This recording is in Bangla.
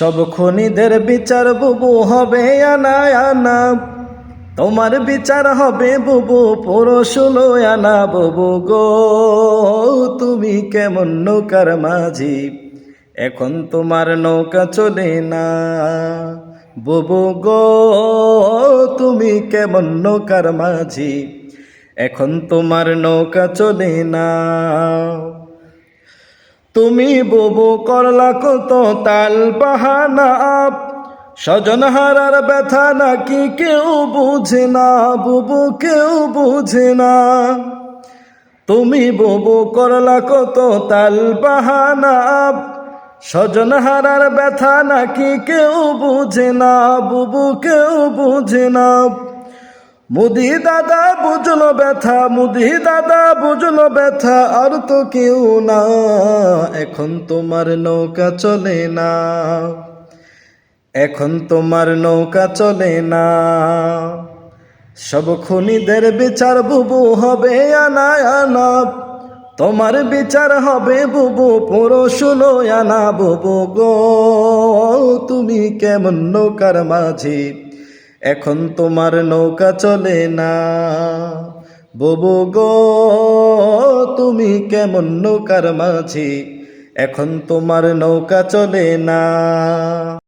সব খুনিদের বিচার বুবু হবে আনা আনা, তোমার বিচার হবে বুবু পুরো 16 আনা। বুবু গো তুমি কেমন নৌকার মাঝি, এখন তোমার নৌকা চলে না। বুবু গো তুমি কেমন নৌকার মাঝি, এখন তোমার নৌকা চলে না। তুমি বুবু করলা কত তাল বাহানা, স্বজন হারার ব্যথা নাকি কেউ বুঝে না। বুবু কেউ বুঝে না। তুমি বুবু করলা কত তাল বাহানা, স্বজন হারার ব্যথা নাকি কেউ বুঝে না। বুবু কেউ বুঝে না। মুদি দাদা বুঝলো ব্যথা, মুদি দাদা বুঝলো ব্যথা, আর তো কেউ না। এখন তোমার নৌকা চলে না, এখন তোমার নৌকা চলে না। সব খুনিদের বিচার বুবু হবে আনা আনা, তোমার বিচার হবে বুবু পুরো 16 আনা। বুবু গো তুমি কেমন নৌকার মাঝি, এখন তোমার নৌকা চলে না। বুবু গো তুমি কেমন নৌকার মাঝি, এখন তোমার নৌকা চলে না।